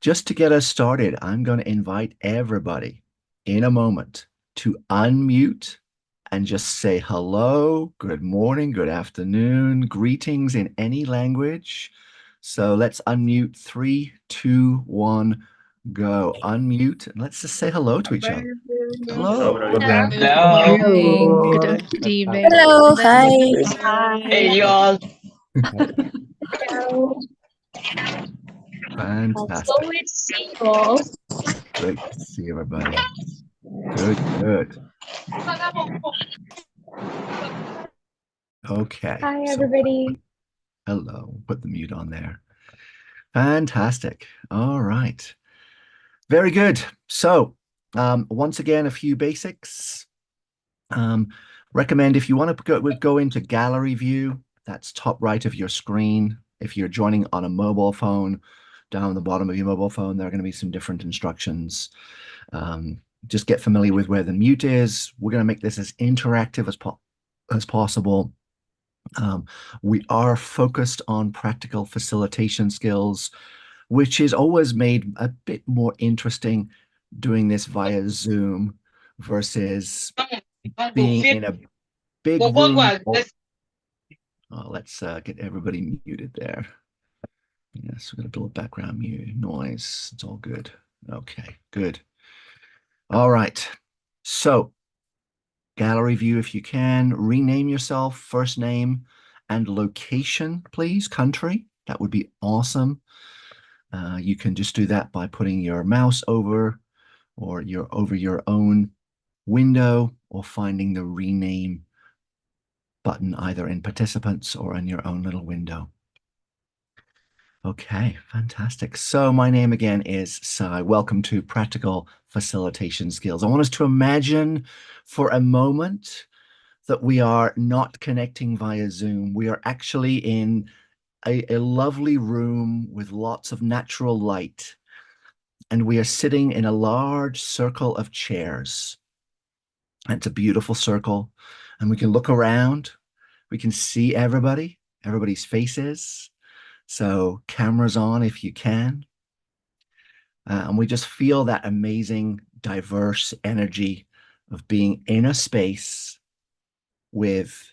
Just to get us started, I'm going to invite everybody in a moment to unmute and just say hello, good morning, good afternoon, greetings in any language. So let's unmute. Three, two, one, go. Unmute and let's just say hello to each other. Hello. Hello. Morning, good Hello. evening. Hello, hi. Hey, you all. Hello. So Fantastic. it's single. Great to see everybody. Good, good. Okay. Hi, So everybody. hello. Put the mute on there. Fantastic. All right. Very good. So, once again, a few basics. Um, Recommend if you want to go into gallery view, that's top right of your screen. If you're joining on a mobile phone, down the bottom of your mobile phone, there are going to be some different instructions. Just get familiar with where the mute is. We're going to make this as interactive as possible. We are focused on practical facilitation skills, which is always made a bit more interesting doing this via Zoom versus being in a big room. Let's get everybody muted there. Yes, we're going to do a background mute noise. It's all good. Okay, good. All right. So, gallery view, if you can, rename yourself, first name and location, please, country. That would be awesome. You can just do that by putting your mouse over or over your own window or finding the rename button either in participants or in your own little window. Okay, fantastic. So my name again is Sai. Welcome to Practical Facilitation Skills. I want us to imagine for a moment that we are not connecting via Zoom. We are actually in a lovely room with lots of natural light, and we are sitting in a large circle of chairs. It's a beautiful circle, and we can look around. We can see everybody's faces. So cameras on if you can. And we just feel that amazing, diverse energy of being in a space with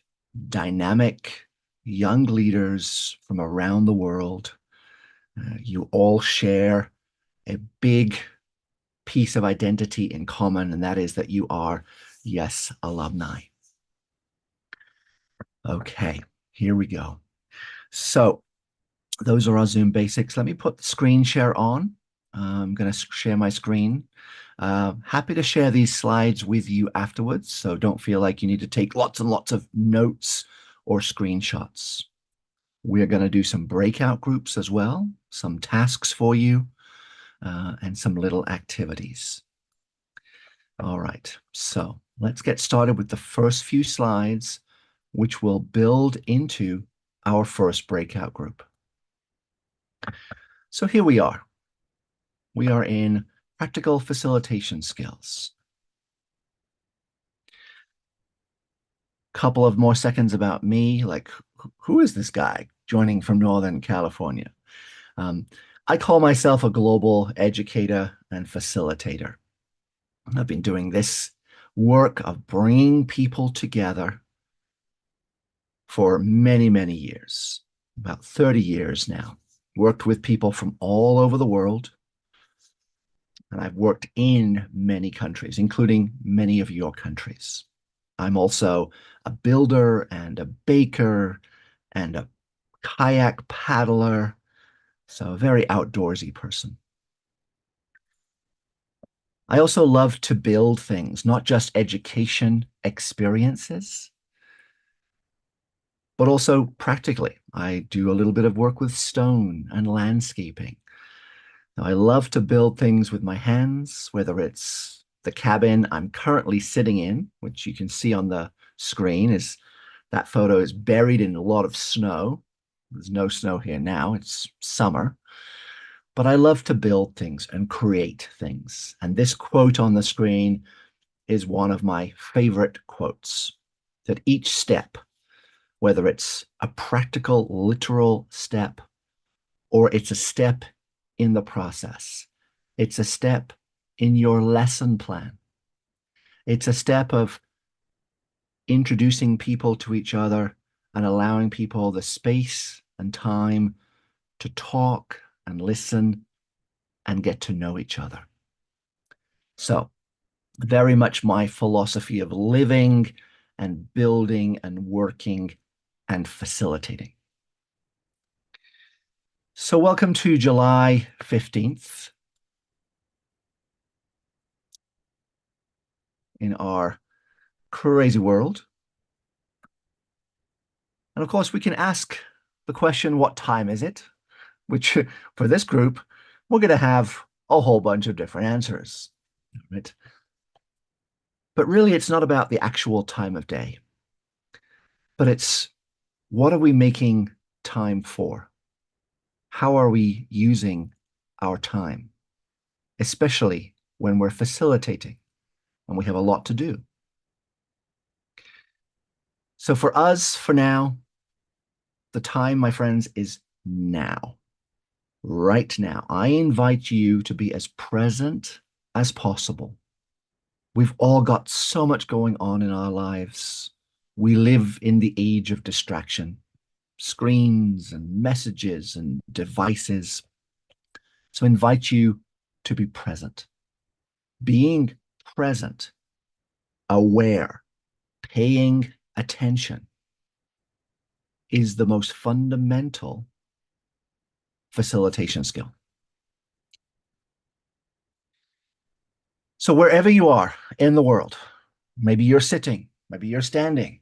dynamic young leaders from around the world. You all share a big piece of identity in common, and that is that you are, yes, alumni. Okay, here we go. So those are our Zoom basics. Let me put the screen share on. I'm going to share my screen. Happy to share these slides with you afterwards, so don't feel like you need to take lots and lots of notes or screenshots. We're going to do some breakout groups as well, some tasks for you, and some little activities. All right, so let's get started with the first few slides, which will build into our first breakout group. So here we are. We are in practical facilitation skills. Couple of more seconds about me, like who is this guy joining from Northern California? I call myself a global educator and facilitator. I've been doing this work of bringing people together for many, many years, about 30 years now. Worked with people from all over the world. And I've worked in many countries, including many of your countries. I'm also a builder and a baker and a kayak paddler, so a very outdoorsy person. I also love to build things, not just education experiences, but also practically. I do a little bit of work with stone and landscaping. Now, I love to build things with my hands, whether it's the cabin I'm currently sitting in, which you can see on the screen, is that photo is buried in a lot of snow. There's no snow here now, it's summer. But I love to build things and create things. And this quote on the screen is one of my favorite quotes, that each step, whether it's a practical, literal step, or it's a step in the process. It's a step in your lesson plan. It's a step of introducing people to each other and allowing people the space and time to talk and listen and get to know each other. So, very much my philosophy of living and building and working and facilitating. So, welcome to July 15th in our crazy world. And of course, we can ask the question, what time is it? Which for this group, we're going to have a whole bunch of different answers, right? But really, it's not about the actual time of day, but it's what are we making time for? How are we using our time, especially when we're facilitating and we have a lot to do? So for us, for now, the time, my friends, is now. Right now. I invite you to be as present as possible. We've all got so much going on in our lives. We live in the age of distraction, screens and messages and devices. So I invite you to be present. Being present, aware, paying attention is the most fundamental facilitation skill. So wherever you are in the world, maybe you're sitting, maybe you're standing,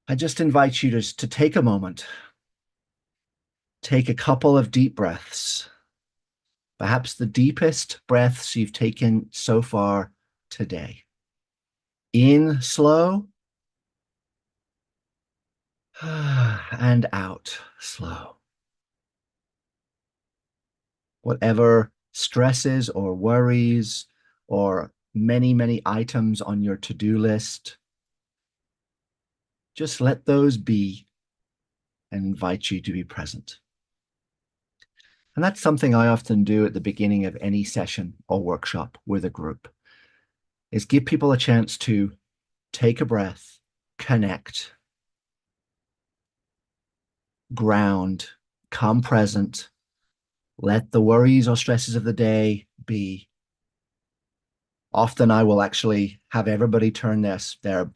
I just invite you to take a moment, take a couple of deep breaths, perhaps the deepest breaths you've taken so far today. In slow and out slow. Whatever stresses or worries or many, many items on your to-do list, just let those be and invite you to be present. And that's something I often do at the beginning of any session or workshop with a group, is give people a chance to take a breath, connect, ground, come present, let the worries or stresses of the day be. Often I will actually have everybody turn their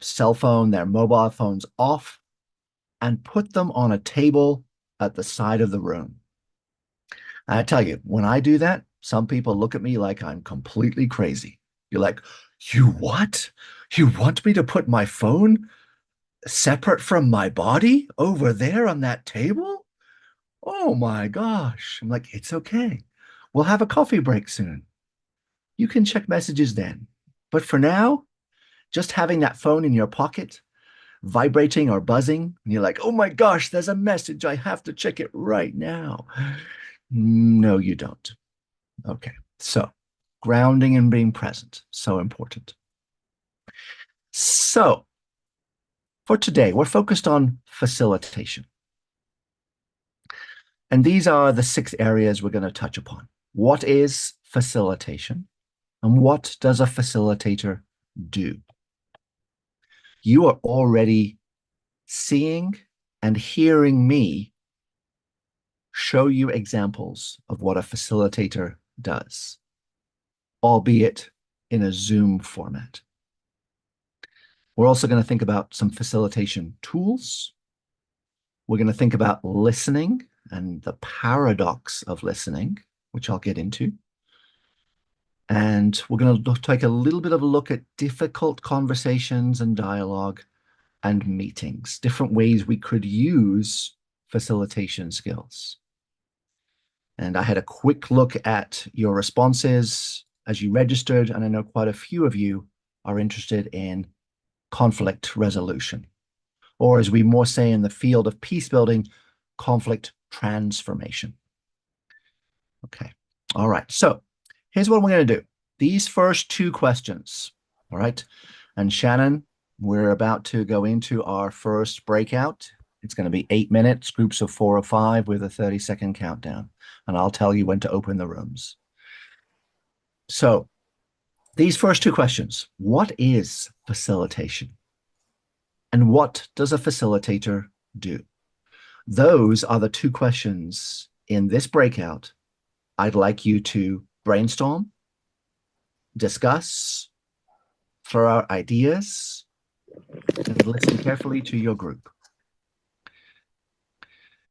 cell phone, their mobile phones off and put them on a table at the side of the room. I tell you, when I do that, some people look at me like I'm completely crazy. You're like, you what? You want me to put my phone separate from my body over there on that table? Oh my gosh. I'm like, it's okay. We'll have a coffee break soon. You can check messages then. But for now, just having that phone in your pocket, vibrating or buzzing, and you're like, oh my gosh, there's a message. I have to check it right now. No, you don't. Okay. So grounding and being present, so important. So for today, we're focused on facilitation. And these are the 6 areas we're going to touch upon. What is facilitation? And what does a facilitator do? You are already seeing and hearing me show you examples of what a facilitator does, albeit in a Zoom format. We're also going to think about some facilitation tools. We're going to think about listening and the paradox of listening, which I'll get into. And we're going to take a little bit of a look at difficult conversations and dialogue and meetings, different ways we could use facilitation skills. And I had a quick look at your responses as you registered, and I know quite a few of you are interested in conflict resolution, or as we more say in the field of peace building, conflict transformation. Okay. All right. So here's what we're going to do. These first 2 questions. All right. And Shannon, we're about to go into our first breakout It's going to be 8 minutes, groups of 4 or 5 with a 30-second countdown. And I'll tell you when to open the rooms. So, these first two questions: what is facilitation? And what does a facilitator do? Those are the two questions in this breakout I'd like you to brainstorm, discuss, throw out ideas, and listen carefully to your group.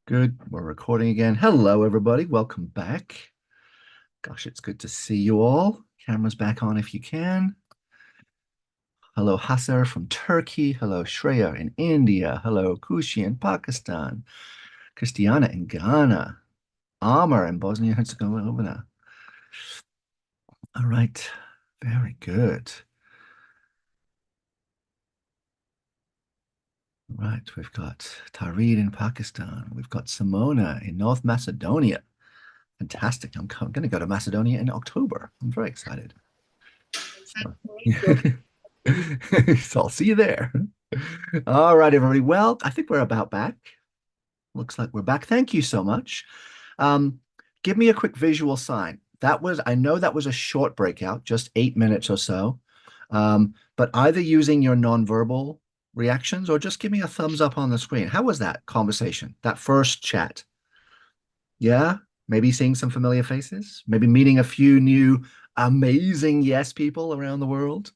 Good. We're recording again. Hello, everybody. Welcome back. Gosh, it's good to see you all. Camera's back on if you can. Hello, Hasser from Turkey. Hello, Shreya in India. Hello, Kushi in Pakistan. Christiana in Ghana. Amr in Bosnia and Herzegovina. All right. Very good. Right. We've got Tareed in Pakistan. We've got Simona in North Macedonia. Fantastic. I'm going to go to Macedonia in October. I'm very excited. So, so I'll see you there. All right, everybody. Well, I think we're about back. Looks like we're back. Thank you so much. Give me a quick visual sign. I know that was a short breakout, just 8 minutes or so. But either using your nonverbal reactions or just give me a thumbs up on the screen. How was that conversation, that first chat? Yeah, maybe seeing some familiar faces, maybe meeting a few new amazing yes people around the world.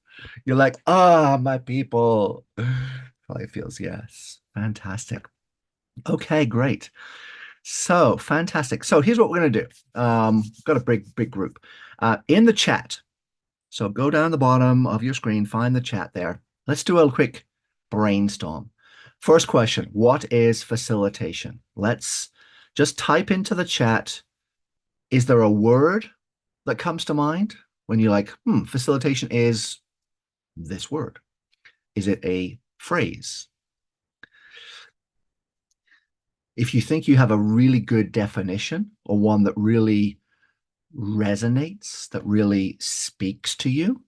You're like, my people. Probably feels yes. Fantastic. Okay, great. So fantastic. So here's what we're going to do. Got a big group in the chat. So go down the bottom of your screen, find the chat there. Let's do a quick brainstorm. First question: what is facilitation? Let's just type into the chat. Is there a word that comes to mind when you're like, facilitation is this word? Is it a phrase? If you think you have a really good definition or one that really resonates, that really speaks to you,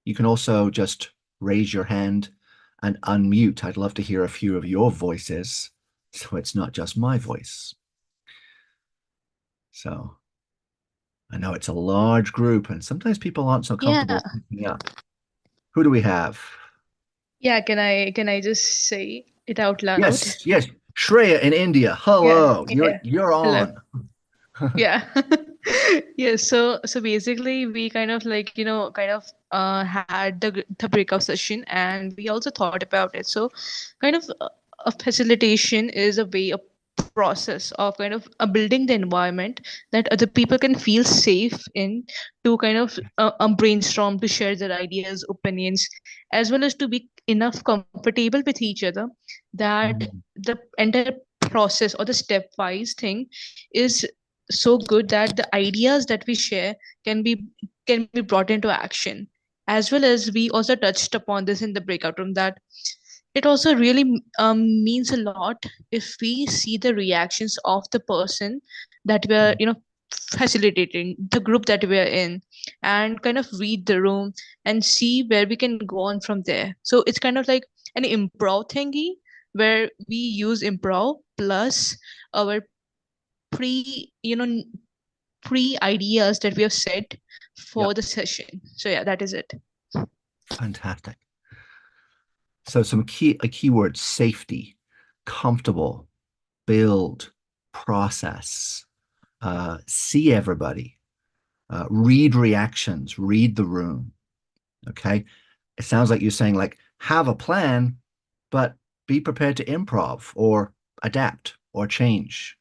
you can also just raise your hand and unmute. I'd love to hear a few of your voices so it's not just my voice. So I know it's a large group and sometimes people aren't so comfortable Yeah. speaking up. Who do we have? Yeah, can I just say it out loud? Yes. Shreya in India. Yeah. Hello. Yeah. You're Hello. on. Yeah. Yeah, so basically we kind of like, kind of had the breakout session and we also thought about it. So kind of a facilitation is a way, a process of kind of building the environment that other people can feel safe in to kind of brainstorm, to share their ideas, opinions, as well as to be enough comfortable with each other that Mm, the entire process or the stepwise thing is so good that the ideas that we share can be can be brought into action. As well as we also touched upon this in the breakout room, that it also really means a lot if we see the reactions of the person that we're mm, facilitating, the group that we're in, and kind of read the room and see where we can go on from there. So it's kind of like an improv thingy where we use improv plus our pre you know pre ideas that we have set yep. for the session. So yeah, that is it. Fantastic. So some keywords: safety, comfortable, build, process, see everybody, read reactions, read the room. Okay. It sounds like you're saying, like, have a plan, but be prepared to improv or adapt or change.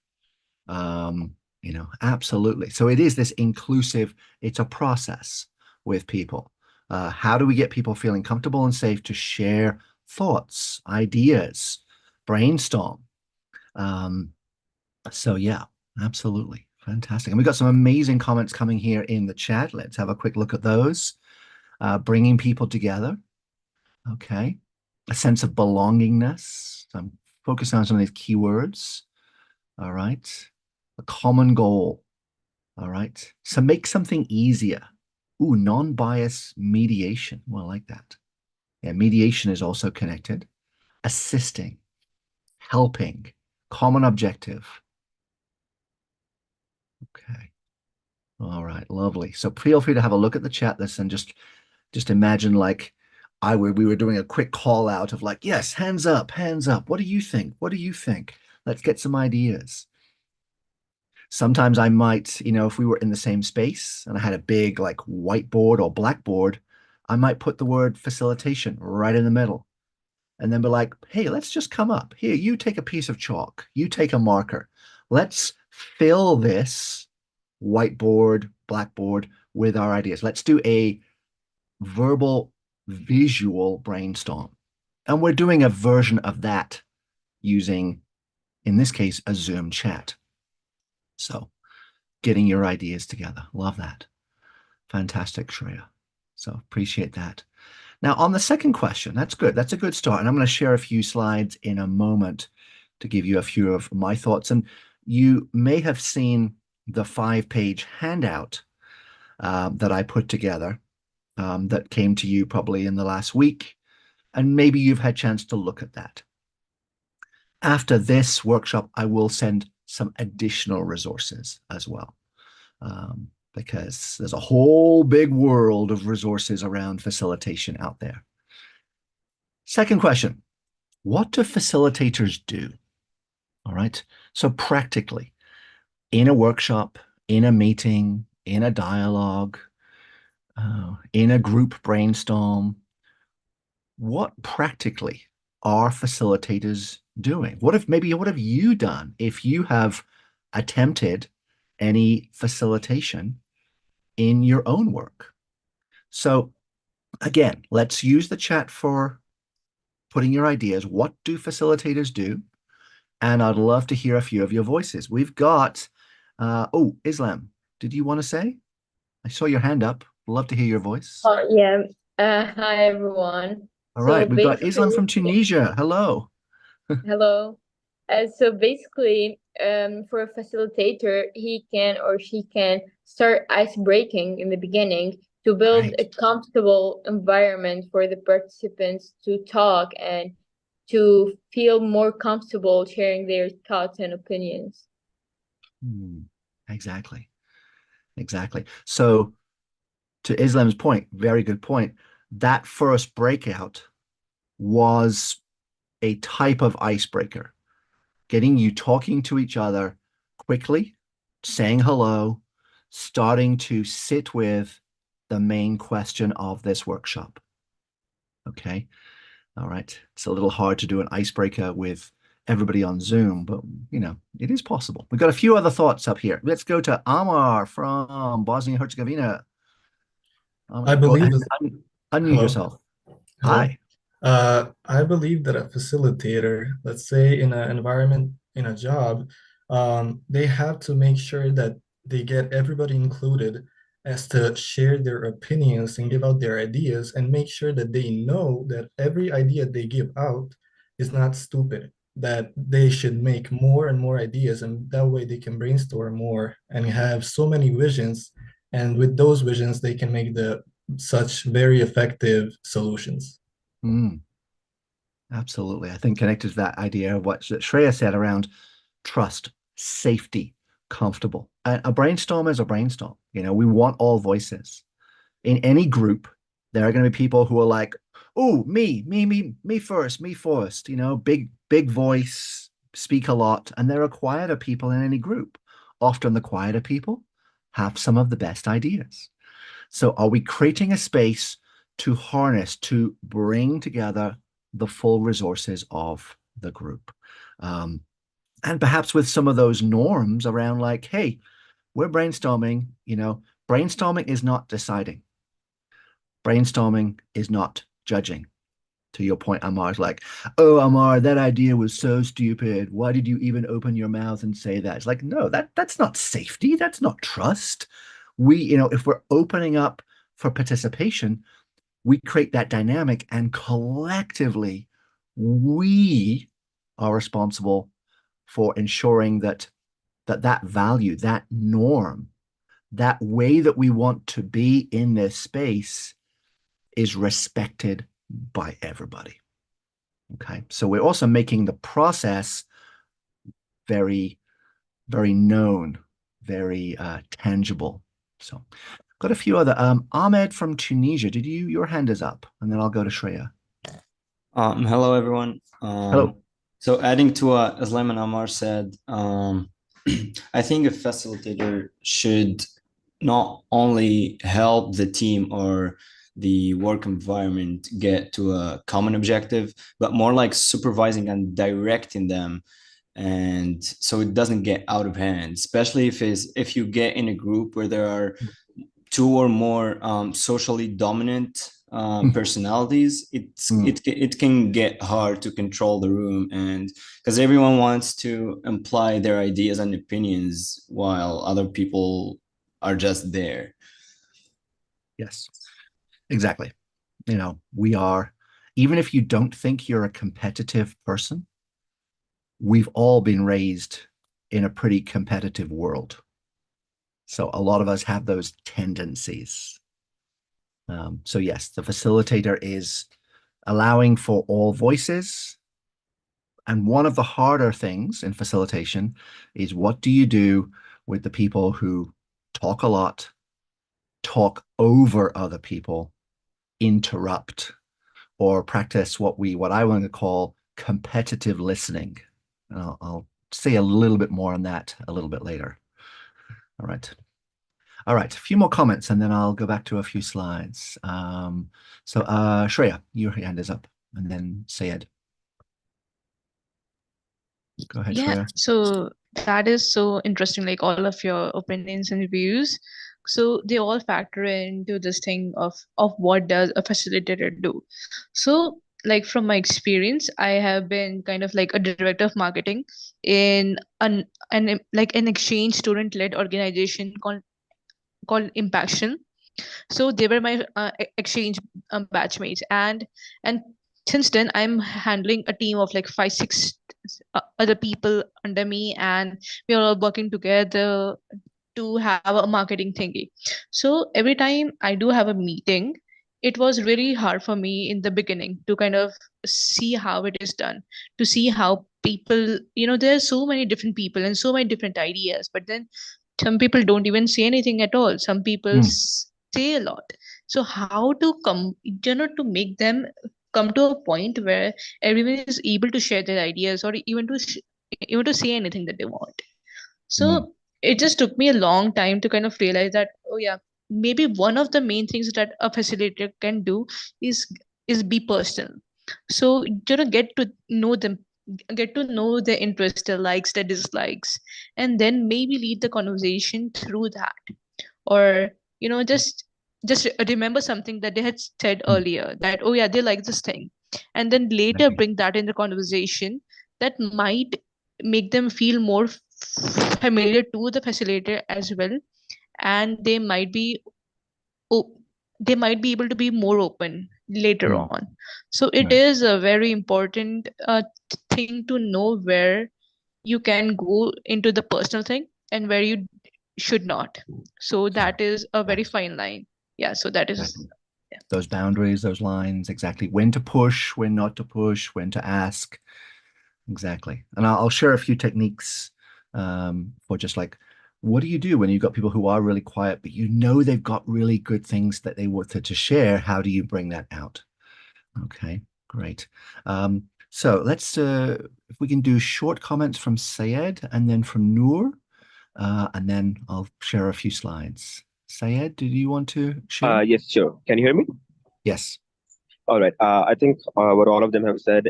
Absolutely. So it is this inclusive, it's a process with people. How do we get people feeling comfortable and safe to share thoughts, ideas, brainstorm? Um, so yeah, absolutely. Fantastic. And we've got some amazing comments coming here in the chat. Let's have a quick look at those. Bringing people together. Okay. A sense of belongingness. So I'm focusing on some of these keywords. All right. A common goal. All right. So make something easier. Ooh, non-bias mediation. Well, I like that. Yeah, mediation is also connected. Assisting, helping, common objective. Okay. All right, lovely. So feel free to have a look at the chat list and just imagine like we were doing a quick call out of like, yes, hands up, hands up. What do you think? What do you think? Let's get some ideas. Sometimes I might, if we were in the same space and I had a big like whiteboard or blackboard, I might put the word facilitation right in the middle and then be like, hey, let's just come up. Here, you take a piece of chalk, you take a marker. Let's fill this whiteboard, blackboard with our ideas. Let's do a verbal visual brainstorm. And we're doing a version of that using, in this case, a Zoom chat. So getting your ideas together. Love that. Fantastic, Shreya. So appreciate that. Now, on the second question, that's good. That's a good start. And I'm going to share a few slides in a moment to give you a few of my thoughts. And you may have seen the 5-page handout that I put together that came to you probably in the last week. And maybe you've had a chance to look at that. After this workshop, I will send some additional resources as well, because there's a whole big world of resources around facilitation out there. Second question, what do facilitators do? All right, so practically, in a workshop, in a meeting, in a dialogue, in a group brainstorm, what practically are facilitators doing? What have you done if you have attempted any facilitation in your own work? So again, let's use the chat for putting your ideas. What do facilitators do? And I'd love to hear a few of your voices. We've got, Islam, did you want to say? I saw your hand up. Love to hear your voice. Yeah. Hi everyone. All So right, we've got basically, Islam from Tunisia. Hello. hello. So basically, for a facilitator, he can or she can start ice breaking in the beginning to build a Right. comfortable environment for the participants to talk and to feel more comfortable sharing their thoughts and opinions. Exactly. Exactly. So to Islam's point, very good point. That first breakout was a type of icebreaker, getting you talking to each other quickly, saying hello, starting to sit with the main question of this workshop. Okay. All right. It's a little hard to do an icebreaker with everybody on Zoom, but it is possible. We've got a few other thoughts up here. Let's go to Amar from Bosnia and Herzegovina. I believe that. Unmute Hello. yourself. Hello. Hi. I believe that a facilitator, let's say in an environment, in a job, they have to make sure that they get everybody included as to share their opinions and give out their ideas and make sure that they know that every idea they give out is not stupid, that they should make more and more ideas, and that way they can brainstorm more and have so many visions. And with those visions, they can make the such very effective solutions. Mm, absolutely. I think connected to that idea of what Shreya said around trust, safety, comfortable. A brainstorm is a brainstorm. We want all voices. In any group, there are going to be people who are like, oh, me first, me first, big voice, speak a lot. And there are quieter people in any group. Often the quieter people have some of the best ideas. So are we creating a space to harness, to bring together the full resources of the group? And perhaps with some of those norms around like, hey, we're brainstorming, brainstorming is not deciding. Brainstorming is not judging. To your point, Amar's like, oh, Amar, that idea was so stupid. Why did you even open your mouth and say that? It's like, no, that's not safety. That's not trust. If we're opening up for participation, we create that dynamic and collectively we are responsible for ensuring that value, that norm, that way that we want to be in this space is respected by everybody. Okay, so we're also making the process very, very known, very tangible. So got a few other. Ahmed from Tunisia, your hand is up, and then I'll go to Shreya. Hello, everyone. Hello. So adding to what Islam and Amar said, I think a facilitator should not only help the team or the work environment get to a common objective, but more like supervising and directing them. And so it doesn't get out of hand, especially if you get in a group where there are two or more socially dominant personalities, it can get hard to control the room, and because everyone wants to imply their ideas and opinions while other people are just there. Yes, exactly. We are, even if you don't think you're a competitive person, we've all been raised in a pretty competitive world. So a lot of us have those tendencies. So yes, the facilitator is allowing for all voices. And one of the harder things in facilitation is, what do you do with the people who talk a lot, talk over other people, interrupt, or practice what I want to call competitive listening? And I'll say a little bit more on that a little bit later. All right. All right, a few more comments and then I'll go back to a few slides. So Shreya, your hand is up, and then Sayed. Go ahead, Yeah, Shreya. so that is so interesting, like all of your opinions and views. So they all factor into this thing of what does a facilitator do. So like from my experience, I have been kind of like a director of marketing in an exchange student-led organization called Impaction. So they were my exchange batchmates, and since then I'm handling a team of like 5 6 other people under me, and we are all working together to have a marketing thingy. So every time I do have a meeting, it was really hard for me in the beginning to kind of see how it is done, to see how people, there are so many different people and so many different ideas, but then some people don't even say anything at all. Some people say a lot. So how to come, to make them come to a point where everyone is able to share their ideas, or even to say anything that they want. So it just took me a long time to kind of realize that, oh yeah, maybe one of the main things that a facilitator can do is be personal. So get to know them, get to know their interests, their likes, their dislikes, and then maybe lead the conversation through that. Or just remember something that they had said earlier, that oh yeah, they like this thing, and then later bring that in the conversation. That might make them feel more familiar to the facilitator as well, and o- they might be able to be more open later on. So it is a very important thing to know where you can go into the personal thing and where you should not. So that is a very fine line. Yeah, so that is, yeah. Those boundaries, those lines, exactly when to push, when not to push, when to ask. Exactly. And I'll share a few techniques for just like, what do you do when you've got people who are really quiet, but they've got really good things that they want to share? How do you bring that out? Okay, great. So let's, if we can do short comments from Sayed and then from Noor, and then I'll share a few slides. Sayed, did you want to share? Yes, sure. Can you hear me? Yes. All right. I think what all of them have said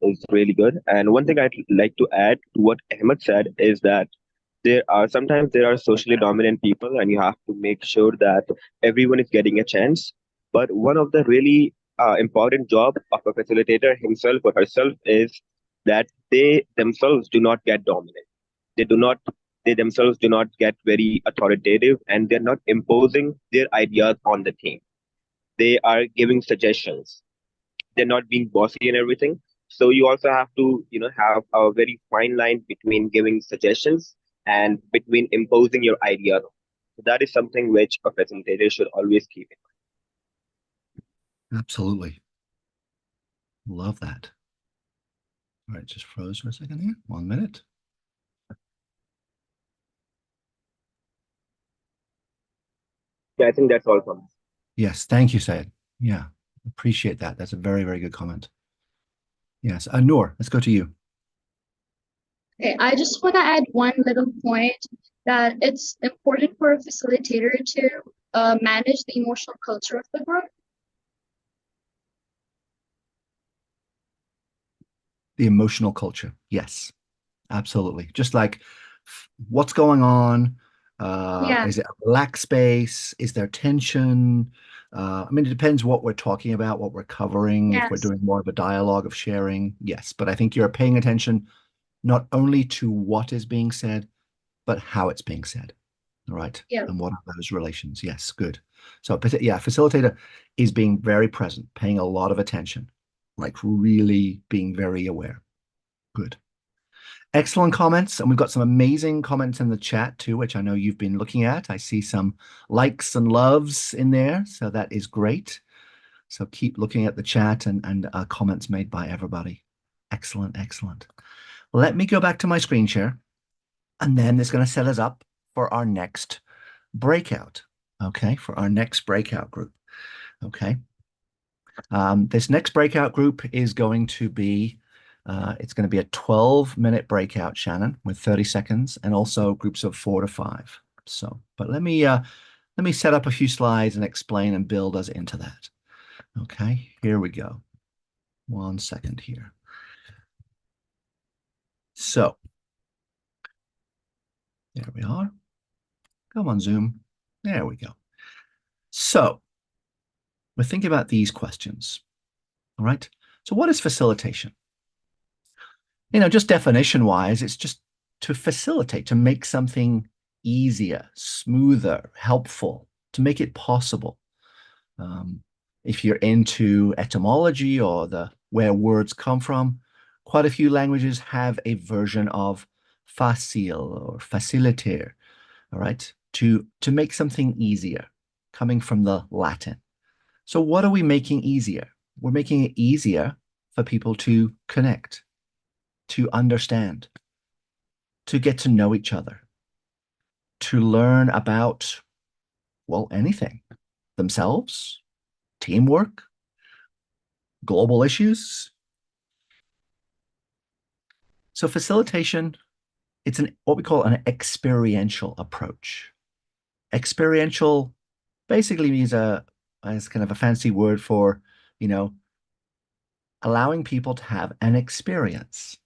is really good. And one thing I'd like to add to what Ahmed said is that there are socially dominant people, and you have to make sure that everyone is getting a chance. But one of the really important job of a facilitator himself or herself is that they themselves do not get dominant. They do not. They themselves do not get very authoritative, and they're not imposing their ideas on the team. They are giving suggestions. They're not being bossy and everything. So you also have to have a very fine line between giving suggestions and between imposing your idea. So that is something which a facilitator should always keep in Absolutely. Love that. All right, just froze for a second here. 1 minute. Yeah, I think that's all from me. Yes, thank you, Sayed. Yeah, appreciate that. That's a very, very good comment. Yes, Noor, let's go to you. Okay, I just want to add one little point that it's important for a facilitator to manage the emotional culture of the group. The emotional culture. Yes, absolutely. Just like what's going on? Yeah, Is it a relaxed space? Is there tension? I mean, it depends what we're talking about, what we're covering. If we're yes, doing more of a dialogue of sharing, yes. But I think you're paying attention not only to what is being said, but how it's being said. All right. yeah, And what are those relations? Yes, good. So, yeah, facilitator is being very present, paying a lot of attention, like really being very aware. Good. Excellent comments. And we've got some amazing comments in the chat too, which I know you've been looking at. I see some likes and loves in there. So that is great. So keep looking at the chat and comments made by everybody. Excellent, excellent. Let me go back to my screen share, and then it's going to set us up for our next breakout. Okay, for our next breakout group. Okay. This next breakout group is going to be it's going to be a 12-minute breakout, Shannon, with 30 seconds, and also groups of 4 to 5. So, but let me set up a few slides and explain and build us into that. Okay, here we go. 1 second here. So, there we are. Come on, Zoom. There we go. So, we're thinking about these questions. All right. So, what is facilitation? Just definition wise, it's just to facilitate, to make something easier, smoother, helpful, to make it possible. If you're into etymology or where words come from, quite a few languages have a version of facile or faciliter, all right, to make something easier, coming from the Latin. So what are we making easier? We're making it easier for people to connect, to understand, to get to know each other, to learn about, well, anything, themselves, teamwork, global issues. So facilitation, it's what we call an experiential approach. Experiential basically means as kind of a fancy word for, allowing people to have an experience.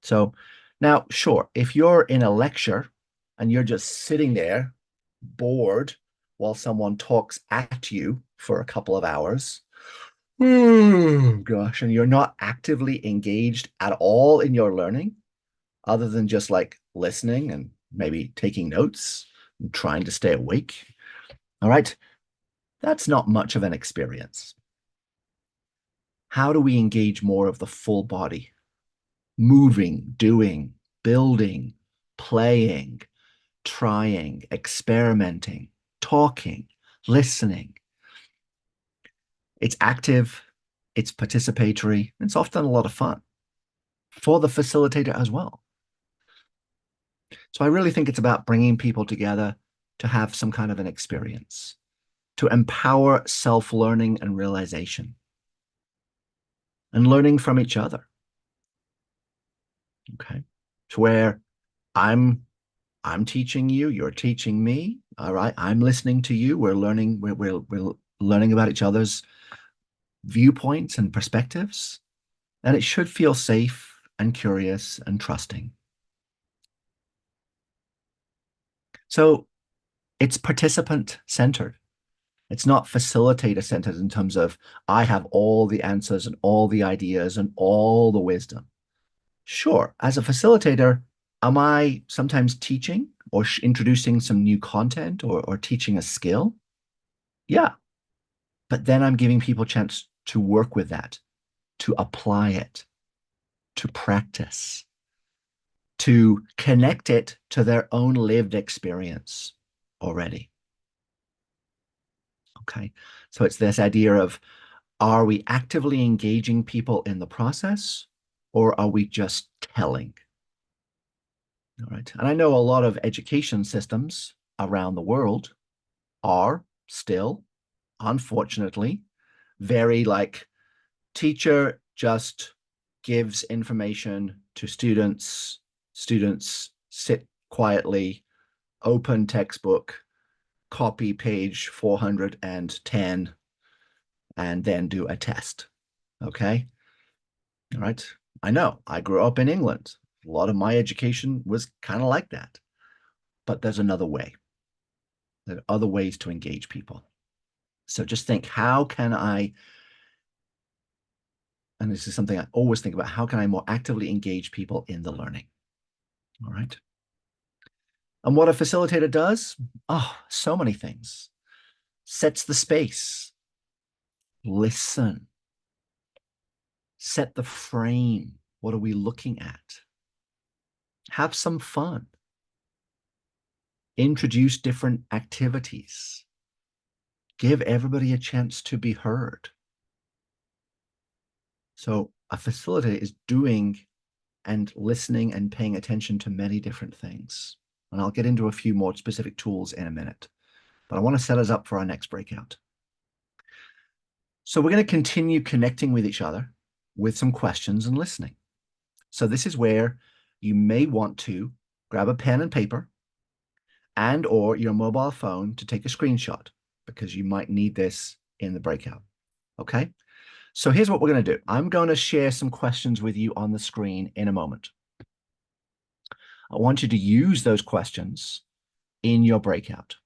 So now, sure, if you're in a lecture and you're just sitting there bored while someone talks at you for a couple of hours, gosh, and you're not actively engaged at all in your learning, other than just like listening and maybe taking notes and trying to stay awake. All right, that's not much of an experience. How do we engage more of the full body? Moving, doing, building, playing, trying, experimenting, talking, listening. It's active, it's participatory, it's often a lot of fun for the facilitator as well. So I really think it's about bringing people together to have some kind of an experience, to empower self-learning and realization, and learning from each other. Okay, to where I'm teaching you, you're teaching me. All right, I'm listening to you. We're learning. We're learning about each other's viewpoints and perspectives, and it should feel safe and curious and trusting. So it's participant centered. It's not facilitator centered in terms of I have all the answers and all the ideas and all the wisdom. Sure, as a facilitator, am I sometimes teaching or introducing some new content or teaching a skill? Yeah. But then I'm giving people a chance to work with that, to apply it, to practice, to connect it to their own lived experience already. Okay. So it's this idea of, are we actively engaging people in the process, or are we just telling? All right. And I know a lot of education systems around the world are still, unfortunately, very like teacher just gives information to students, students sit quietly, open textbook, copy page 410, and then do a test. Okay. All right. I know I grew up in England. A lot of my education was kind of like that. But there's another way. There are other ways to engage people. So just think, how can I, and this is something I always think about, how can I more actively engage people in the learning? All right. And what a facilitator does, oh, so many things. Sets the space, listen, set the frame. What are we looking at? Have some fun. Introduce different activities. Give everybody a chance to be heard. So a facilitator is doing and listening and paying attention to many different things. And I'll get into a few more specific tools in a minute. But I want to set us up for our next breakout. So we're going to continue connecting with each other with some questions and listening. So this is where you may want to grab a pen and paper and or your mobile phone to take a screenshot, because you might need this in the breakout. Okay? So here's what we're going to do. I'm going to share some questions with you on the screen in a moment. I want you to use those questions in your breakout.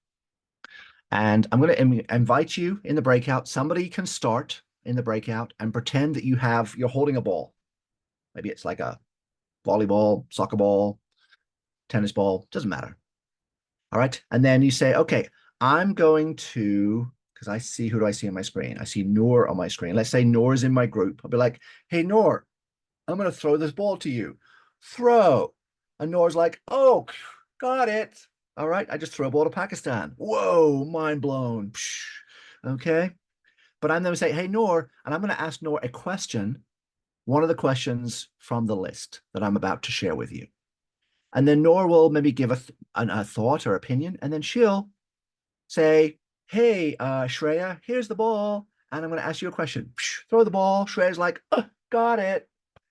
And I'm going to invite you in the breakout. Somebody can start in the breakout and pretend that you're holding a ball. Maybe it's like a volleyball, soccer ball, tennis ball, doesn't matter. All right. And then you say, okay, I'm going to, because I see, who do I see on my screen? I see Noor on my screen. Let's say Noor is in my group. I'll be like, hey, Noor, I'm going to throw this ball to you. Throw. And Noor's like, oh, got it. All right. I just threw a ball to Pakistan. Whoa, mind blown. Okay. But I'm going to say, hey, Noor, and I'm going to ask Noor a question, one of the questions from the list that I'm about to share with you. And then Noor will maybe give a thought or opinion, and then she'll say, hey, Shreya, here's the ball, and I'm going to ask you a question. Throw the ball. Shreya's like, oh, got it.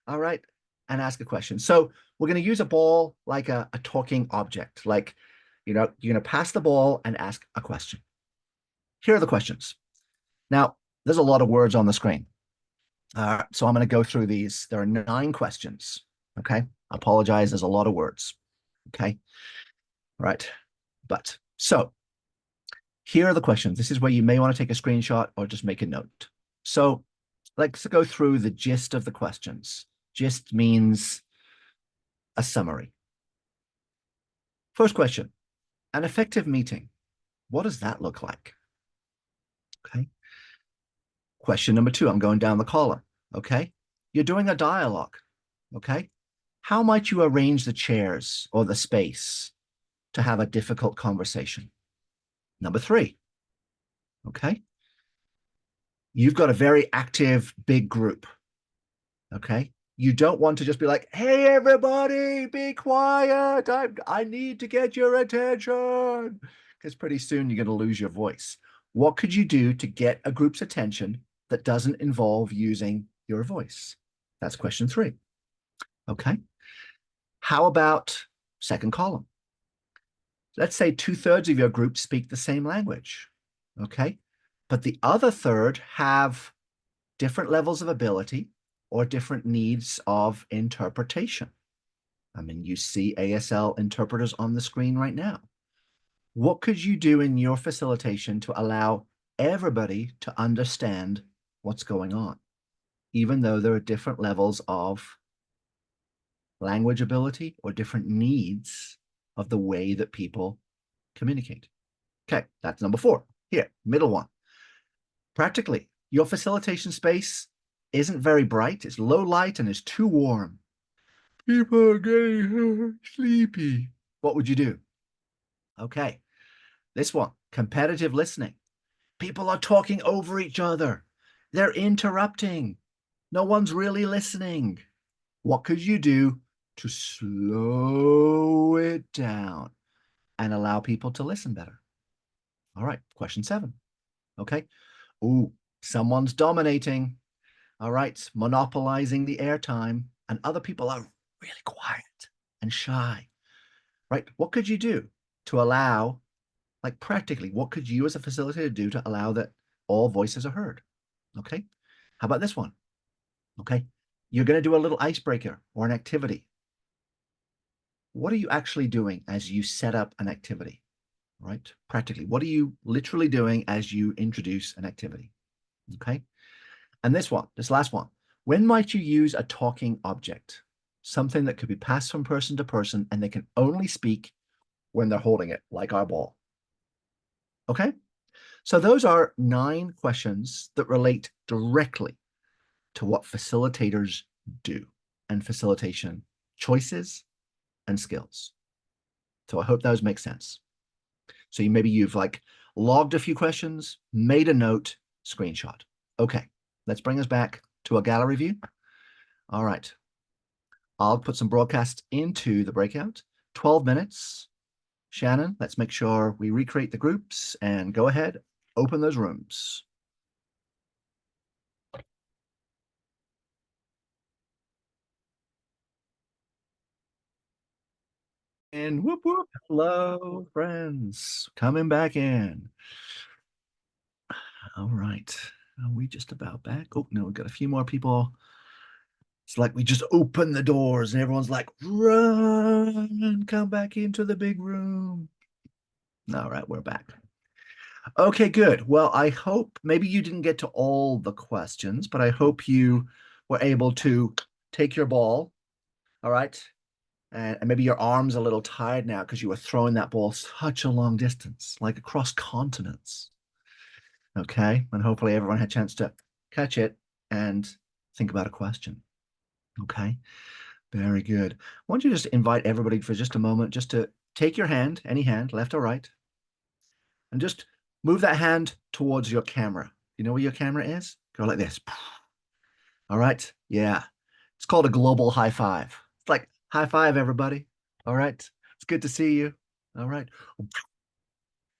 All right, and ask a question. So we're going to use a ball like a talking object. Like, you're going to pass the ball and ask a question. Here are the questions. Now, there's a lot of words on the screen. So I'm going to go through these. There are 9 questions. Okay. I apologize. There's a lot of words. Okay. Right. But so here are the questions. This is where you may want to take a screenshot or just make a note. So let's go through the gist of the questions. Gist means a summary. First question, an effective meeting. What does that look like? Okay. Question number 2, I'm going down the column. Okay. You're doing a dialogue. Okay. How might you arrange the chairs or the space to have a difficult conversation? Number 3. Okay. You've got a very active big group. Okay. You don't want to just be like, hey, everybody, be quiet. I need to get your attention. Because pretty soon you're going to lose your voice. What could you do to get a group's attention that doesn't involve using your voice? That's question 3. Okay. How about second column? Let's say 2/3 of your group speak the same language. Okay. But the other third have different levels of ability or different needs of interpretation. I mean, you see ASL interpreters on the screen right now. What could you do in your facilitation to allow everybody to understand what's going on, even though there are different levels of language ability or different needs of the way that people communicate? Okay, that's number 4. Here, middle one. Practically, your facilitation space isn't very bright. It's low light and it's too warm. People are getting sleepy. What would you do? Okay, this one, competitive listening. People are talking over each other. They're interrupting. No one's really listening. What could you do to slow it down and allow people to listen better? All right, question 7. Okay. Ooh, someone's dominating. All right, monopolizing the airtime, and other people are really quiet and shy. Right? What could you do to allow, like practically, what could you as a facilitator do to allow that all voices are heard? Okay. How about this one? Okay. You're going to do a little icebreaker or an activity. What are you actually doing as you set up an activity? Right? Practically, what are you literally doing as you introduce an activity? Okay. And this last one, when might you use a talking object? Something that could be passed from person to person and they can only speak when they're holding it, like our ball. Okay. So those are 9 questions that relate directly to what facilitators do and facilitation choices and skills. So I hope those make sense. So maybe you've like logged a few questions, made a note, screenshot. Okay, let's bring us back to a gallery view. All right. I'll put some broadcast into the breakout. 12 minutes. Shannon, let's make sure we recreate the groups and go ahead, open those rooms. And whoop, whoop. Hello, friends. Coming back in. All right. Are we just about back? Oh, no, we've got a few more people. It's like we just open the doors and everyone's like, run, come back into the big room. All right, we're back. Okay, good. Well, I hope maybe you didn't get to all the questions, but I hope you were able to take your ball, all right? And maybe your arm's a little tired now because you were throwing that ball such a long distance, like across continents. Okay, and hopefully everyone had a chance to catch it and think about a question. Okay, very good. Why don't you just invite everybody for just a moment just to take your hand, any hand, left or right, and just move that hand towards your camera. You know where your camera is? Go like this. All right, yeah. It's called a global high five. It's like, high five, everybody. All right, it's good to see you. All right.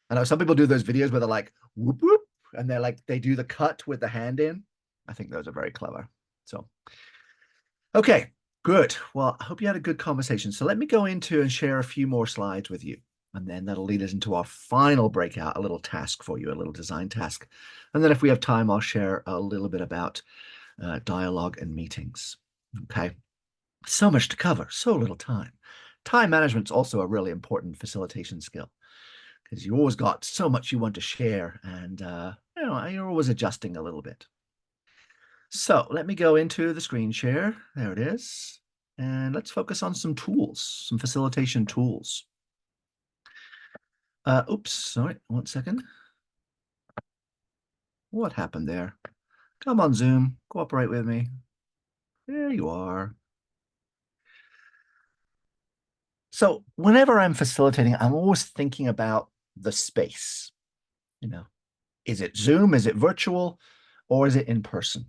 I know some people do those videos where they're like, whoop, whoop, and they're like, they do the cut with the hand in. I think those are very clever. So, okay, good. Well, I hope you had a good conversation. So let me go into and share a few more slides with you. And then that'll lead us into our final breakout, a little task for you, a little design task. And then if we have time, I'll share a little bit about dialogue and meetings. Okay, so much to cover, so little time. Time management is also a really important facilitation skill because you always got so much you want to share and you know, you're always adjusting a little bit. So let me go into the screen share. There it is. And let's focus on some tools, some facilitation tools. Oops, sorry, 1 second. What happened there? Come on, Zoom, cooperate with me. There you are. So whenever I'm facilitating, I'm always thinking about the space. You know, is it Zoom? Is it virtual? Or is it in person?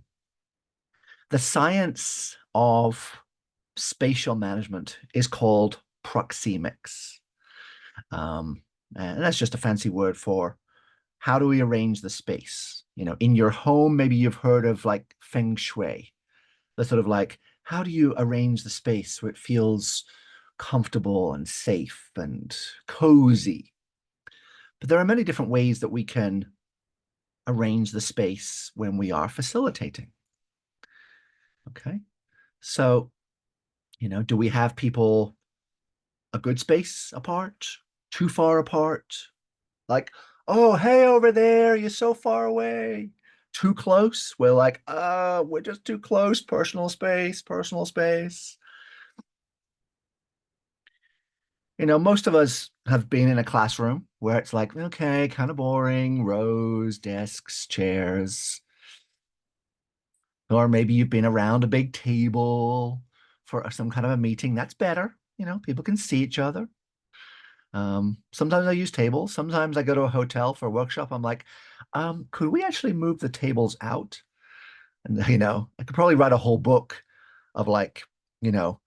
The science of spatial management is called proxemics. And that's just a fancy word for how do we arrange the space? You know, in your home, maybe you've heard of like feng shui, the sort of like, how do you arrange the space where it feels comfortable and safe and cozy? But there are many different ways that we can arrange the space when we are facilitating. Okay. So, you know, do we have people a good space apart, too far apart? Like, oh, hey, over there, you're so far away. Too close? We're like, we're just too close. Personal space, personal space. You know, most of us have been in a classroom where it's like, okay, kind of boring, rows, desks, chairs. Or maybe you've been around a big table for some kind of a meeting. That's better. You know, people can see each other. Sometimes I use tables. Sometimes I go to a hotel for a workshop. I'm like, could we actually move the tables out? And, you know, I could probably write a whole book of like you know,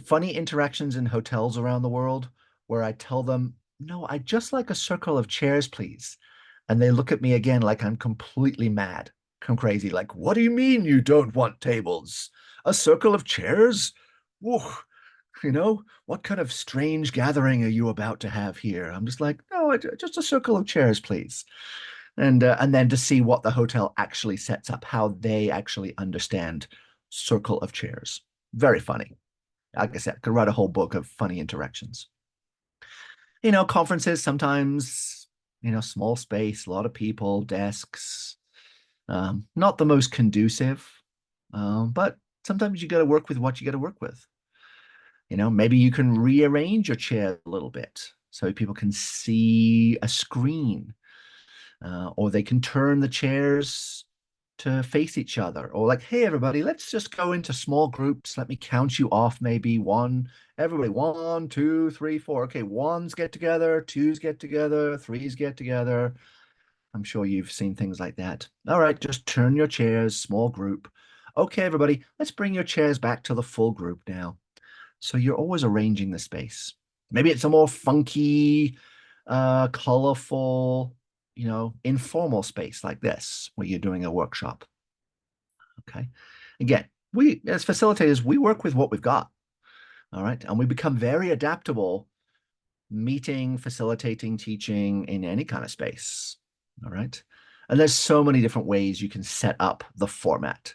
funny interactions in hotels around the world where I tell them, no, I just like a circle of chairs, please. And they look at me again like I'm completely mad, come crazy. Like, what do you mean you don't want tables? A circle of chairs? Whoa, what kind of strange gathering are you about to have here? I'm just like, no, just a circle of chairs, please. And then to see what the hotel actually sets up, how they actually understand circle of chairs. Very funny. Like I said, could write a whole book of funny interactions. Conferences sometimes, small space, a lot of people, desks, not the most conducive, but sometimes you got to work with what you got to work with. Maybe you can rearrange your chair a little bit so people can see a screen, or they can turn the chairs to face each other, or like, hey, everybody, let's just go into small groups. Let me count you off, maybe one, everybody, 1, 2, 3, 4. Okay, ones get together, twos get together, threes get together. I'm sure you've seen things like that. All right, just turn your chairs, small group. Okay, everybody, let's bring your chairs back to the full group now. So you're always arranging the space. Maybe it's a more funky, colorful, informal space like this where you're doing a workshop. Okay. Again, we as facilitators, we work with what we've got. All right. And we become very adaptable meeting, facilitating, teaching in any kind of space. All right. And there's so many different ways you can set up the format.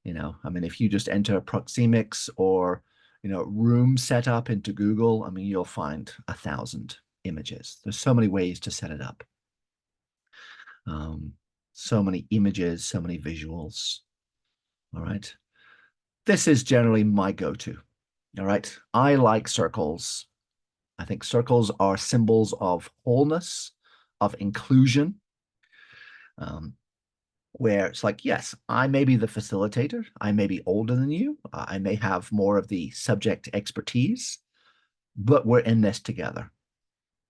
If you just enter Proxemics or, room setup into Google, you'll find 1,000 images. There's so many ways to set it up. So many images, so many visuals. All right. This is generally my go-to. All right. I like circles. I think circles are symbols of wholeness, of inclusion, where it's like, yes, I may be the facilitator. I may be older than you. I may have more of the subject expertise, but we're in this together.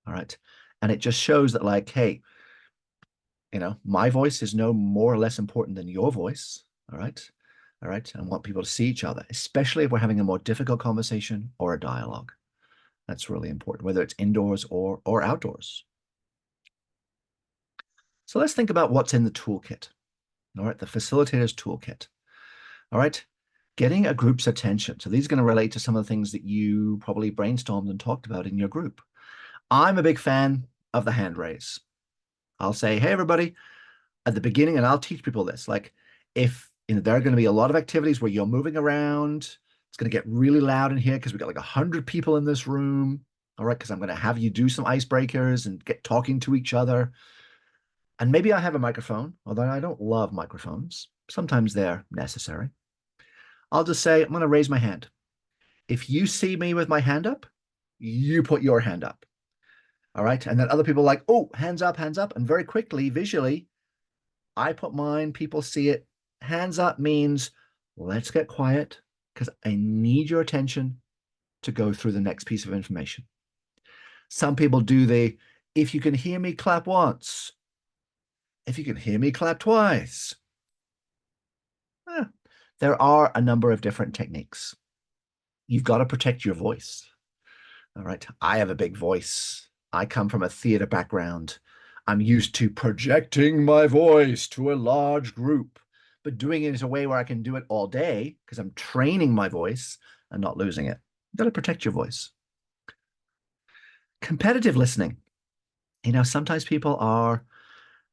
All right. And it just shows that, like, hey, my voice is no more or less important than your voice. All right. All right. I want people to see each other, especially if we're having a more difficult conversation or a dialogue. That's really important, whether it's indoors or outdoors. So let's think about what's in the toolkit. All right. The facilitator's toolkit. All right. Getting a group's attention. So these are going to relate to some of the things that you probably brainstormed and talked about in your group. I'm a big fan of the hand raise. I'll say, hey, everybody, at the beginning, and I'll teach people this, like if there are going to be a lot of activities where you're moving around, it's going to get really loud in here because we've got like 100 people in this room. All right, because I'm going to have you do some icebreakers and get talking to each other. And maybe I have a microphone, although I don't love microphones. Sometimes they're necessary. I'll just say, I'm going to raise my hand. If you see me with my hand up, you put your hand up. All right. And then other people are like, oh, hands up, hands up. And very quickly, visually, I put mine, people see it. Hands up means let's get quiet because I need your attention to go through the next piece of information. Some people do if you can hear me, clap once. If you can hear me, clap twice. There are a number of different techniques. You've got to protect your voice. All right. I have a big voice. I come from a theater background. I'm used to projecting my voice to a large group, but doing it in a way where I can do it all day because I'm training my voice and not losing it. You've got to protect your voice. Competitive listening. Sometimes people are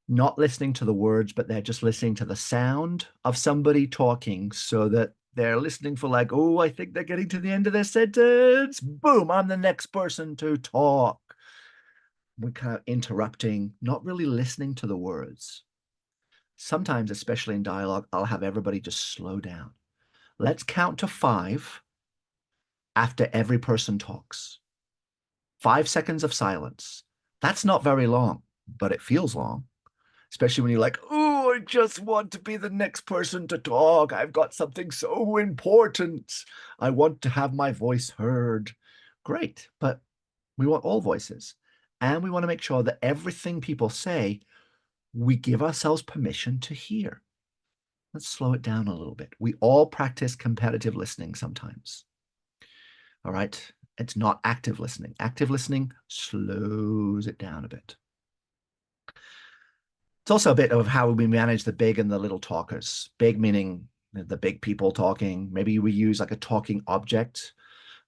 not listening to the words, but they're just listening to the sound of somebody talking so that they're listening for like, oh, I think they're getting to the end of their sentence. Boom, I'm the next person to talk. We're kind of interrupting, not really listening to the words. Sometimes, especially in dialogue, I'll have everybody just slow down. Let's count to 5 after every person talks. 5 seconds of silence. That's not very long, but it feels long. Especially when you're like, oh, I just want to be the next person to talk. I've got something so important. I want to have my voice heard. Great, but we want all voices. And we want to make sure that everything people say, we give ourselves permission to hear. Let's slow it down a little bit. We all practice competitive listening sometimes. All right. It's not active listening. Active listening slows it down a bit. It's also a bit of how we manage the big and the little talkers. Big meaning the big people talking. Maybe we use like a talking object.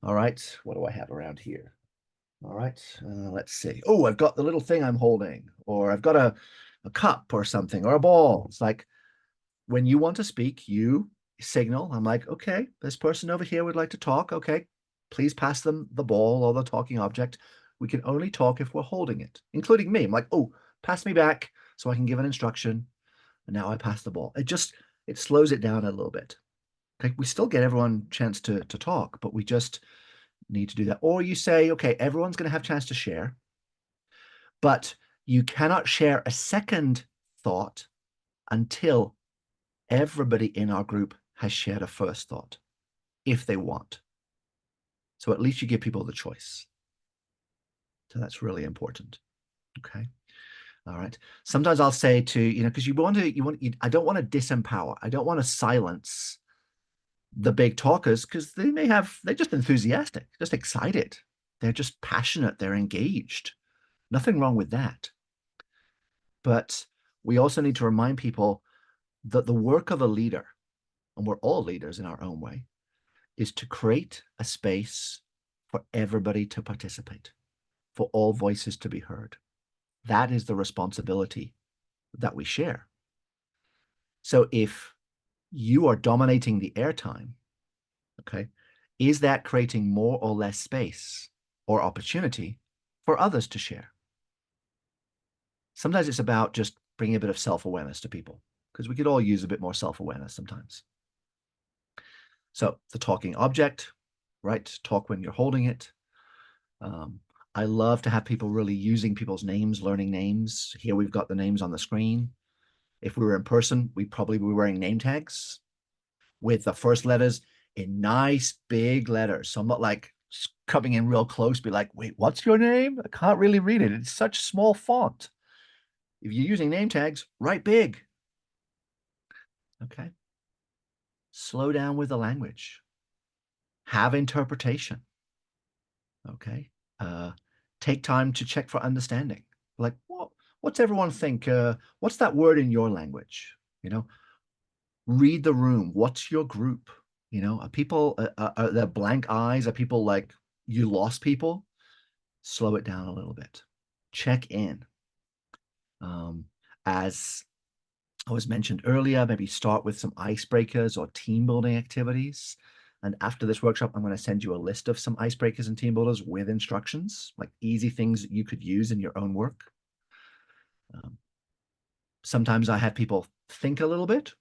All right. What do I have around here? All right. Let's see. Oh, I've got the little thing I'm holding, or I've got a cup or something, or a ball. It's like when you want to speak, you signal. I'm like, okay, this person over here would like to talk. Okay, please pass them the ball or the talking object. We can only talk if we're holding it, including me. I'm like, oh, pass me back so I can give an instruction. And now I pass the ball. It slows it down a little bit. Okay, we still get everyone a chance to talk, but we just need to do that. Or you say, okay, everyone's going to have a chance to share, but you cannot share a second thought until everybody in our group has shared a first thought, if they want. So at least you give people the choice. So that's really important. Okay. All right. Sometimes I'll say to, because I don't want to disempower. I don't want to silence the big talkers because they're just enthusiastic, just excited. They're just passionate. They're engaged. Nothing wrong with that. But we also need to remind people that the work of a leader, and we're all leaders in our own way, is to create a space for everybody to participate, for all voices to be heard. That is the responsibility that we share. So if you are dominating the airtime, okay, is that creating more or less space or opportunity for others to share? Sometimes it's about just bringing a bit of self-awareness to people, because we could all use a bit more self-awareness sometimes. So the talking object, right? Talk when you're holding it. I love to have people really using people's names, learning names. Here we've got the names on the screen. If we were in person, we'd probably be wearing name tags with the first letters in nice big letters. So I'm not like coming in real close, be like, wait, what's your name? I can't really read it. It's such small font. If you're using name tags, write big. Okay. Slow down with the language. Have interpretation. Okay. Take time to check for understanding. Like, what's everyone think? What's that word in your language? Read the room. What's your group? Are people, are there blank eyes? Are people like, you lost people? Slow it down a little bit. Check in. As I was mentioned earlier, maybe start with some icebreakers or team building activities. And after this workshop, I'm going to send you a list of some icebreakers and team builders with instructions, like easy things that you could use in your own work. Sometimes I have people think a little bit.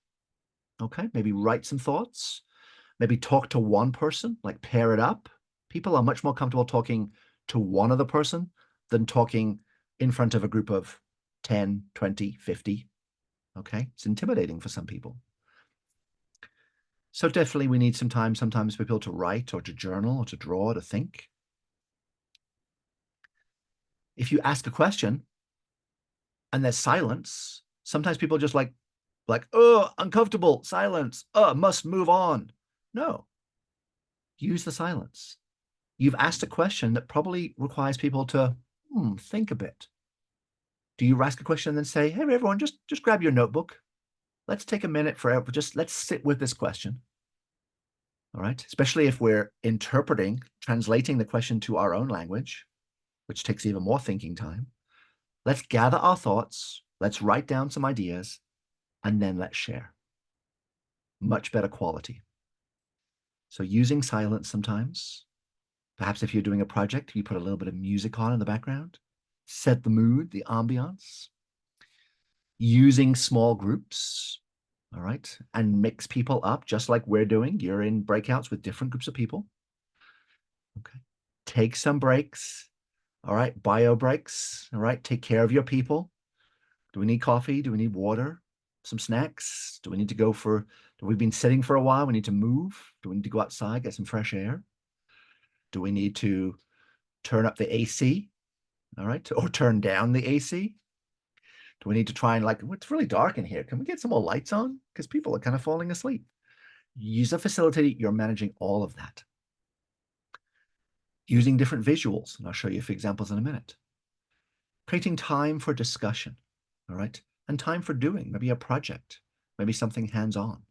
Okay, maybe write some thoughts. Maybe talk to one person, like pair it up. People are much more comfortable talking to one other person than talking in front of a group of 10, 20, 50. Okay, it's intimidating for some people. So definitely we need some time sometimes for people to write or to journal or to draw or to think. If you ask a question and there's silence, sometimes people just like, oh, uncomfortable, silence, must move on. No, use the silence. You've asked a question that probably requires people to think a bit. Do you ask a question and then say, hey, everyone, just grab your notebook. Let's take a minute let's sit with this question. All right, especially if we're translating the question to our own language, which takes even more thinking time. Let's gather our thoughts. Let's write down some ideas, and then let's share. Much better quality. So using silence sometimes. Perhaps if you're doing a project, you put a little bit of music on in the background. Set the mood, the ambiance. Using small groups, all right, and mix people up just like we're doing. You're in breakouts with different groups of people. Okay. Take some breaks. All right. Bio breaks. All right. Take care of your people. Do we need coffee? Do we need water? Some snacks? Do we been sitting for a while? We need to move. Do we need to go outside, get some fresh air? Do we need to turn up the AC? All right. Or turn down the AC? Do we need to try and like, it's really dark in here. Can we get some more lights on? Because people are kind of falling asleep. Use a facilitator, you're managing all of that. Using different visuals, and I'll show you a few examples in a minute. Creating time for discussion, all right? And time for doing, maybe a project, maybe something hands-on.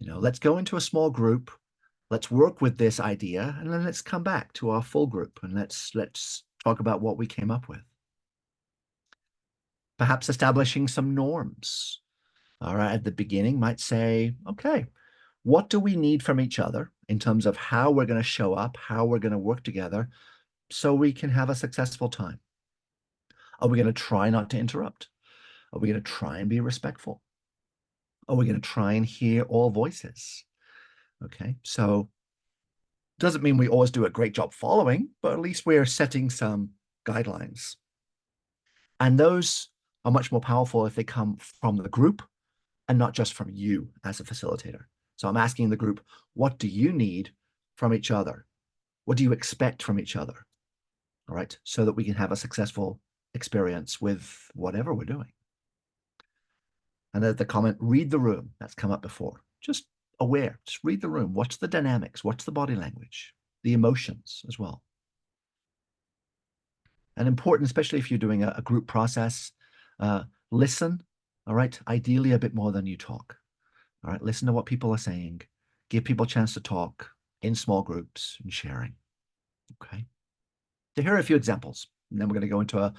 Let's go into a small group, let's work with this idea, and then let's come back to our full group and let's talk about what we came up with. Perhaps establishing some norms. All right, at the beginning might say, okay, what do we need from each other in terms of how we're going to show up, how we're going to work together so we can have a successful time? Are we going to try not to interrupt? Are we going to try and be respectful? Are we going to try and hear all voices? Okay, so doesn't mean we always do a great job following, but at least we're setting some guidelines. And those are much more powerful if they come from the group and not just from you as a facilitator. So I'm asking the group, what do you need from each other? What do you expect from each other? All right, so that we can have a successful experience with whatever we're doing. And the comment, read the room, that's come up before. Just aware, just read the room. What's the dynamics? What's the body language? The emotions as well. And important, especially if you're doing a group process, listen, all right? Ideally a bit more than you talk. All right, listen to what people are saying. Give people a chance to talk in small groups and sharing, okay? So here are a few examples. And then we're gonna go into a,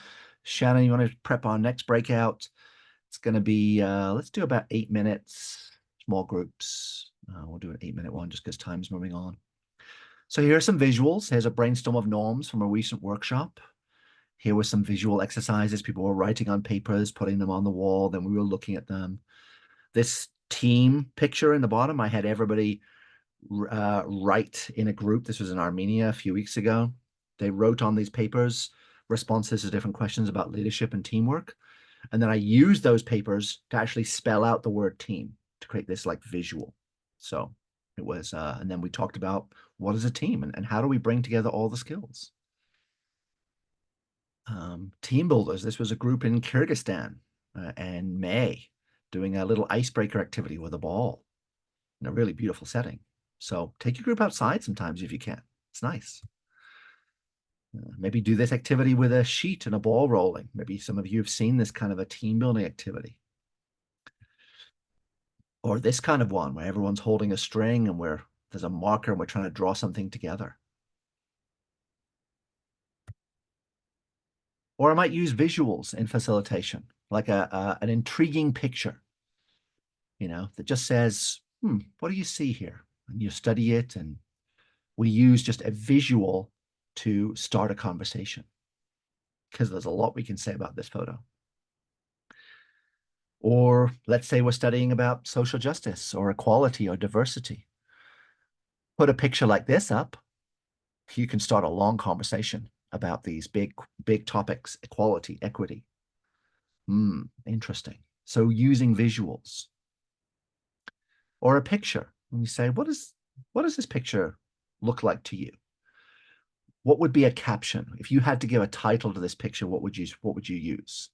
Shannon, you wanna prep our next breakout? It's gonna be, let's do about 8 minutes, small groups. We'll do an 8-minute one just because time's moving on. So here are some visuals. Here's a brainstorm of norms from a recent workshop. Here were some visual exercises. People were writing on papers, putting them on the wall. Then we were looking at them. This team picture in the bottom, I had everybody write in a group. This was in Armenia a few weeks ago. They wrote on these papers responses to different questions about leadership and teamwork. And then I used those papers to actually spell out the word team to create this like visual. So it was, and then we talked about what is a team and how do we bring together all the skills. Team builders. This was a group in Kyrgyzstan in May doing a little icebreaker activity with a ball in a really beautiful setting. So take your group outside sometimes if you can. It's nice. Maybe do this activity with a sheet and a ball rolling. Maybe some of you have seen this kind of a team building activity. Or this kind of one where everyone's holding a string and there's a marker and we're trying to draw something together. Or I might use visuals in facilitation, like an intriguing picture, that just says, what do you see here? And you study it, and we use just a visual to start a conversation because there's a lot we can say about this photo. Or let's say we're studying about social justice or equality or diversity. Put a picture like this up, you can start a long conversation about these big topics, equality, equity. Interesting. So using visuals. Or a picture, and you say, what does this picture look like to you? What would be a caption? If you had to give a title to this picture, what would you use?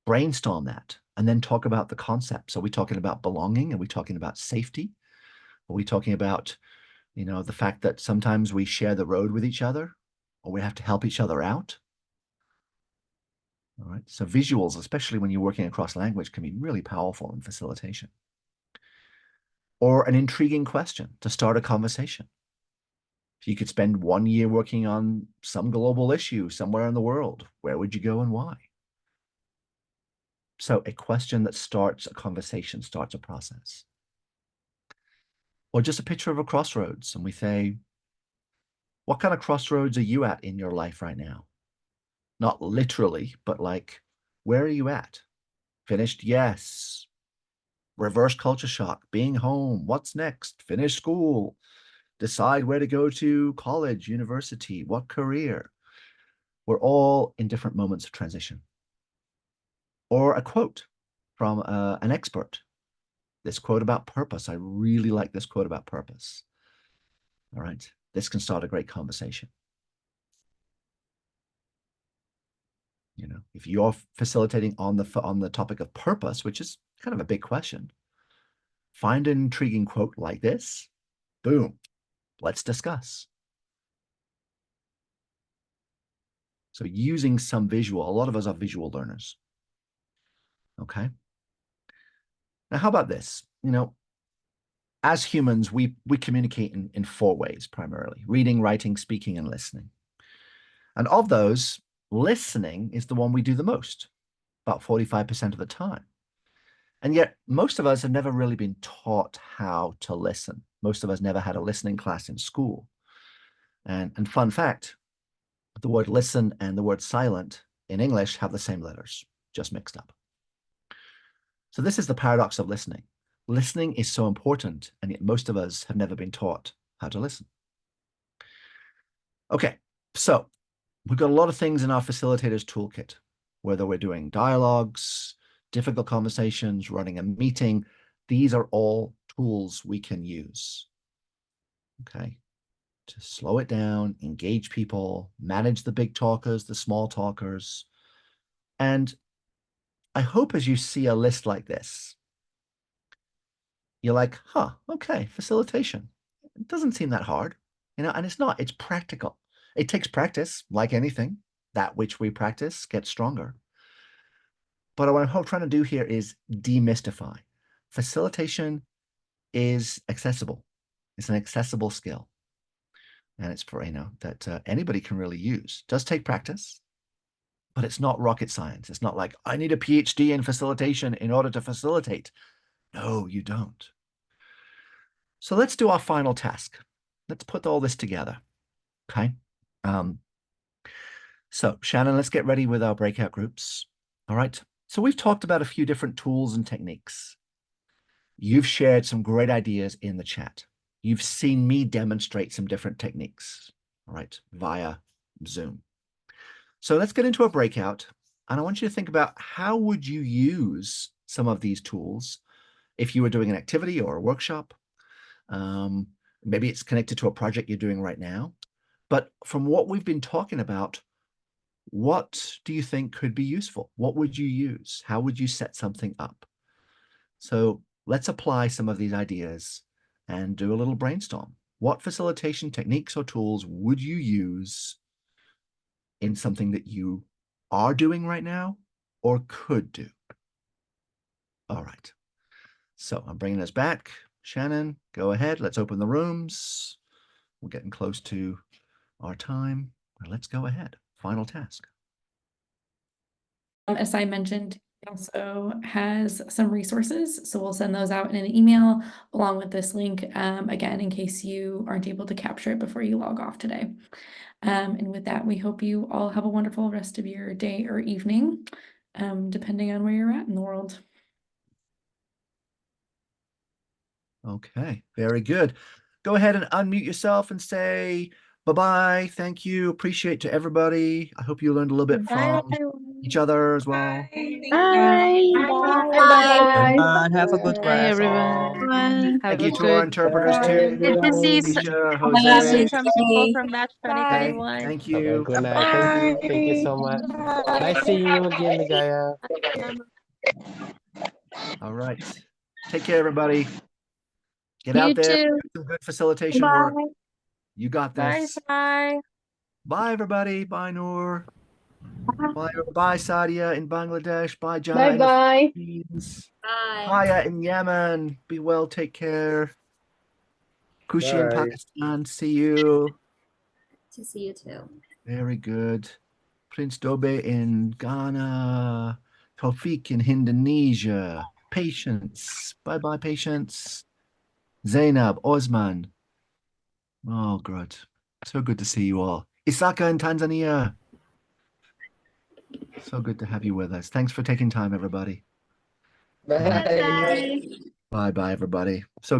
Brainstorm that and then talk about the concepts. Are we talking about belonging? Are we talking about safety? Are we talking about, the fact that sometimes we share the road with each other or we have to help each other out? All right. So visuals, especially when you're working across language, can be really powerful in facilitation. Or an intriguing question to start a conversation. If you could spend 1 year working on some global issue somewhere in the world, where would you go and why? So a question that starts a conversation, starts a process. Or just a picture of a crossroads, and we say, what kind of crossroads are you at in your life right now? Not literally, but like, where are you at? Finished? Yes. Reverse culture shock, being home, what's next? Finish school, decide where to go to college, university, what career. We're all in different moments of transition. Or a quote from an expert. This quote about purpose. I really like this quote about purpose. All right. This can start a great conversation. You know, if you're facilitating on the topic of purpose, which is kind of a big question, find an intriguing quote like this. Boom. Let's discuss. So using some visual, a lot of us are visual learners. Okay. Now, how about this? You know, as humans, we communicate in four ways primarily: reading, writing, speaking, and listening. And of those, listening is the one we do the most, about 45% of the time. And yet, most of us have never really been taught how to listen. Most of us never had a listening class in school. And fun fact, the word listen and the word silent in English have the same letters, just mixed up. So this is the paradox of listening. Listening is so important, and yet most of us have never been taught how to listen. Okay, so we've got a lot of things in our facilitator's toolkit, whether we're doing dialogues, difficult conversations, running a meeting. These are all tools we can use, okay, to slow it down, engage people, manage the big talkers, the small talkers. And I hope as you see a list like this, you're like, huh, okay, facilitation. It doesn't seem that hard, you know, and it's not, it's practical. It takes practice, like anything. That which we practice gets stronger. But what I'm trying to do here is demystify. Facilitation is accessible. It's an accessible skill. And it's for, you know, that anybody can really use. It does take practice, but it's not rocket science. It's not like, I need a PhD in facilitation in order to facilitate. No, you don't. So let's do our final task. Let's put all this together, okay? So Shannon, let's get ready with our breakout groups. All right. So we've talked about a few different tools and techniques. You've shared some great ideas in the chat. You've seen me demonstrate some different techniques, all right, via Zoom. So let's get into a breakout. And I want you to think about how would you use some of these tools if you were doing an activity or a workshop. Maybe it's connected to a project you're doing right now. But from what we've been talking about, what do you think could be useful? What would you use? How would you set something up? So let's apply some of these ideas and do a little brainstorm. What facilitation techniques or tools would you use in something that you are doing right now or could do? All right. So I'm bringing us back. Shannon, go ahead. Let's open the rooms. We're getting close to our time. Let's go ahead. Final task. As I mentioned, he also has some resources, so we'll send those out in an email along with this link, again, in case you aren't able to capture it before you log off today. And with that, we hope you all have a wonderful rest of your day or evening, depending on where you're at in the world. Okay, very good. Go ahead and unmute yourself and say bye-bye. Thank you. Appreciate to everybody. I hope you learned a little bit from each other as well. Bye. Bye. Have a good Hi, rest everyone. all. Have Thank a you to our good interpreters too. Good to see Alicia, good to see Jose. some people from Batch Okay, 2021. thank Okay, you. good night. Thank you so much. Nice seeing you again, Ligaya. All right. Take care, everybody. Get You out there. too. Do some good facilitation Bye. work. You got Bye, this. bye. Bye, everybody. Bye, Noor. Bye, Sadia in Bangladesh. Bye, Jana Bye in the bye. Philippines. Bye. Haya in Yemen. Be well. Take care. Kushi in Bye. Pakistan. See you. To see you too. Very good. Prince Dobe in Ghana. Taufik in Indonesia. Patience. Bye-bye, Patience. Zainab, Osman. Oh, good. So good to see you all. Isaka in Tanzania. So good to have you with us. Thanks for taking time, everybody. Bye. Bye. Bye-bye, everybody. So